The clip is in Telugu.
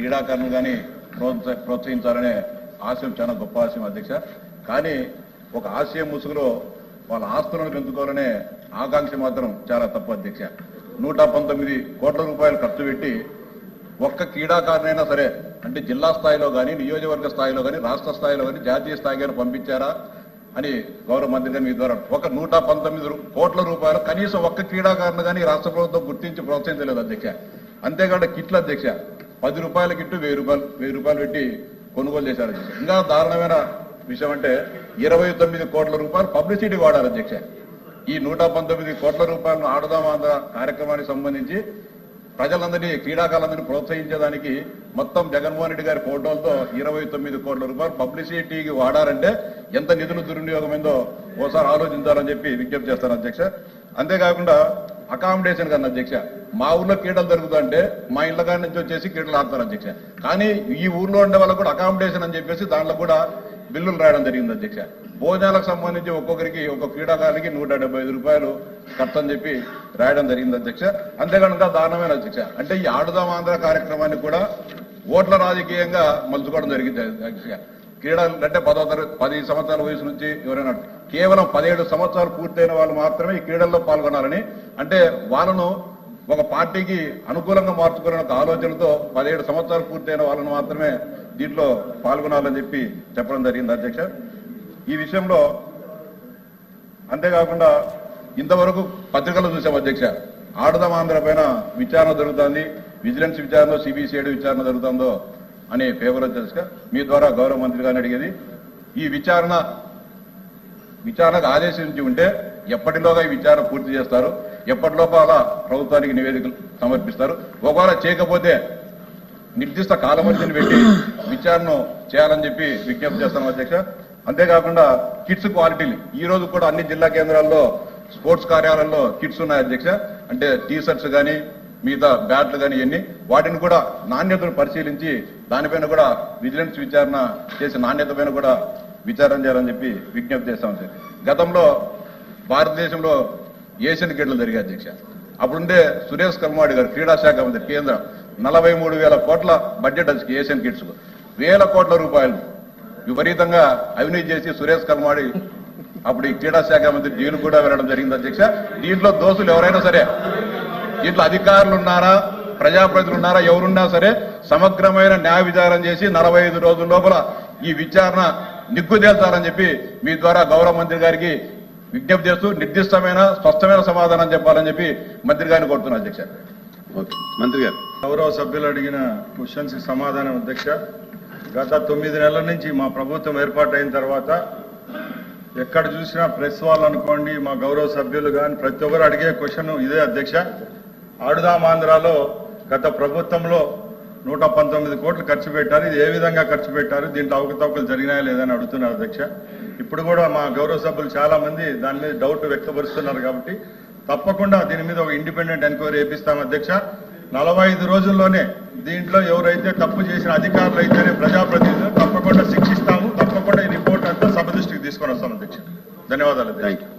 క్రీడాకారులను కానీ ప్రోత్సహించాలనే ఆశయం చాలా గొప్ప ఆశయం అధ్యక్ష. కానీ ఒక ఆశయం ముసుగులో వాళ్ళ ఆస్తులను పెంచుకోవాలనే ఆకాంక్ష మాత్రం చాలా తప్పు అధ్యక్ష. 119 కోట్ల రూపాయలు ఖర్చు పెట్టి ఒక్క క్రీడాకారునైనా సరే అంటే జిల్లా స్థాయిలో కానీ నియోజకవర్గ స్థాయిలో కానీ రాష్ట్ర స్థాయిలో కానీ జాతీయ స్థాయిలో పంపించారా అని గౌరవ మంత్రి గారు మీ ద్వారా ఒక 119 కోట్ల రూపాయలు కనీసం ఒక్క క్రీడాకారులు కానీ రాష్ట్ర ప్రభుత్వం గుర్తించి ప్రోత్సహించలేదు అధ్యక్ష. అంతేకాదు కిట్లు అధ్యక్ష 10 రూపాయల కిట్టు 1000 రూపాయలు పెట్టి కొనుగోలు చేశారు అధ్యక్ష. ఇంకా దారుణమైన విషయం అంటే 29 కోట్ల రూపాయలు పబ్లిసిటీ వాడారు అధ్యక్ష. ఈ 119 కోట్ల రూపాయలను ఆడుదాం ఆంధ్ర కార్యక్రమానికి సంబంధించి ప్రజలందరినీ క్రీడాకారులందరినీ ప్రోత్సహించేదానికి మొత్తం జగన్మోహన్ రెడ్డి గారి ఫోటోలతో 29 కోట్ల రూపాయలు పబ్లిసిటీకి వాడారంటే ఎంత నిధులు దుర్వినియోగమైందో ఓసారి ఆలోచించాలని చెప్పి విజ్ఞప్తి చేస్తాను అధ్యక్ష. అంతేకాకుండా అకామిడేషన్ కన్నా అధ్యక్ష మా ఊర్లో క్రీడలు జరుగుతుంటే మా ఇళ్ల కాడి నుంచి వచ్చేసి క్రీడలు ఆడతారు అధ్యక్ష. కానీ ఈ ఊర్లో ఉండే వాళ్ళకు కూడా అకామిడేషన్ అని చెప్పేసి దాంట్లో కూడా బిల్లులు రాయడం జరిగింది అధ్యక్ష. భోజనాలకు సంబంధించి ఒక్కొక్కరికి ఒక్కొక్క క్రీడాకారునికి 175 రూపాయలు ఖర్చు అని చెప్పి రాయడం జరిగింది అధ్యక్ష. అంతేకాకుండా దారుణమైన అధ్యక్ష అంటే ఈ ఆడుదాం ఆంధ్ర కార్యక్రమాన్ని కూడా ఓట్ల రాజకీయంగా మలుచుకోవడం జరిగింది అధ్యక్ష. క్రీడలు అంటే 10 సంవత్సరాల వయసు నుంచి ఎవరైనా కేవలం 17 సంవత్సరాలు పూర్తయిన వాళ్ళు మాత్రమే ఈ క్రీడల్లో పాల్గొనాలని అంటే వాళ్ళను ఒక పార్టీకి అనుకూలంగా మార్చుకునే ఒక ఆలోచనతో 17 సంవత్సరాలు పూర్తయిన వాళ్ళను మాత్రమే దీంట్లో పాల్గొనాలని చెప్పి చెప్పడం జరిగింది అధ్యక్ష. ఈ విషయంలో అంతేకాకుండా ఇంతవరకు పత్రికల్లో చూసాం అధ్యక్ష ఆడుదాం ఆంధ్ర పైన విచారణ జరుగుతుంది, విజిలెన్స్ విచారణ సిబిసిఐడి విచారణ జరుగుతుందో అనే పేపర్ అధ్యక్ష. మీ ద్వారా గౌరవ మంత్రి గారిని అడిగేది ఈ విచారణకు ఆదేశించి ఉంటే ఎప్పటిలోగా ఈ విచారణ పూర్తి చేస్తారు, ఎప్పటిలోపల ప్రభుత్వానికి నివేదికలు సమర్పిస్తారు, ఒకవేళ చేయకపోతే నిర్దిష్ట కాలమర్జిని పెట్టి విచారణ చేయాలని చెప్పి విజ్ఞప్తి చేస్తాం అధ్యక్ష. అంతేకాకుండా కిట్స్ క్వాలిటీలు ఈ రోజు కూడా అన్ని జిల్లా కేంద్రాల్లో స్పోర్ట్స్ కార్యాలయాల్లో కిట్స్ ఉన్నాయి అధ్యక్ష. అంటే టీ షర్ట్స్ కానీ మిగతా బ్యాట్లు కానీ ఇవన్నీ వాటిని కూడా నాణ్యతను పరిశీలించి దానిపైన కూడా విజిలెన్స్ విచారణ చేసి నాణ్యత పైన కూడా విచారణ చేయాలని చెప్పి విజ్ఞప్తి చేస్తాం సార్. గతంలో భారతదేశంలో ఏషియన్ గేమ్లు జరిగాయి అధ్యక్ష. అప్పుడుండే సురేష్ కల్మాడి గారు క్రీడా శాఖ మంత్రి కేంద్రం 43,000 కోట్ల బడ్జెట్ వచ్చి ఏషియన్ కిట్స్ 1,000 కోట్ల రూపాయలు విపరీతంగా అవినీతి చేసి సురేష్ కల్మాడి అప్పుడు ఈ క్రీడా శాఖ మంత్రి జైలు కూడా వెళ్ళడం జరిగింది అధ్యక్ష. దీంట్లో దోషులు ఎవరైనా సరే దీంట్లో అధికారులు ఉన్నారా ప్రజాప్రతినిధులు ఉన్నారా ఎవరున్నా సరే సమగ్రమైన న్యాయ విచారణ చేసి 45 రోజుల లోపల ఈ విచారణ నిగ్గుదేల్చాలని చెప్పి మీ ద్వారా గౌరవ మంత్రి గారికి విజ్ఞప్తి చేస్తూ నిర్దిష్టమైన స్పష్టమైన సమాధానం చెప్పాలని చెప్పి మంత్రి గారిని కోరుతున్నాను అధ్యక్ష. ఓకే మంత్రి గారు. గౌరవ సభ్యులు అడిగిన క్వశ్చన్స్ సమాధానం అధ్యక్ష. గత 9 నెలల నుంచి మా ప్రభుత్వం ఏర్పాటైన తర్వాత ఎక్కడ చూసినా ప్రెస్ వాళ్ళు అనుకోండి మా గౌరవ సభ్యులు కానీ ప్రతి ఒక్కరు అడిగే క్వశ్చన్ ఇదే అధ్యక్ష. ఆడుదాం ఆంధ్రాలో గత ప్రభుత్వంలో 119 కోట్లు ఖర్చు పెట్టారు. ఇది ఏ విధంగా ఖర్చు పెట్టారు, దీంట్లో అవకతవకలు జరిగినాయా లేదని అడుగుతున్నారు అధ్యక్ష. ఇప్పుడు కూడా మా గౌరవ సభ్యులు చాలా మంది దాని మీద డౌట్ వ్యక్తపరుస్తున్నారు కాబట్టి తప్పకుండా దీని మీద ఒక ఇండిపెండెంట్ ఎంక్వైరీ చేపిస్తాం అధ్యక్ష. 45 రోజుల్లోనే దీంట్లో ఎవరైతే తప్పు చేసిన అధికారులు అయితేనే ప్రజాప్రతినిధులు తప్పకుండా శిక్షిస్తాము. తప్పకుండా ఈ రిపోర్ట్ అంతా సభ దృష్టికి తీసుకొని వస్తాం అధ్యక్ష. ధన్యవాదాలు. Thank you.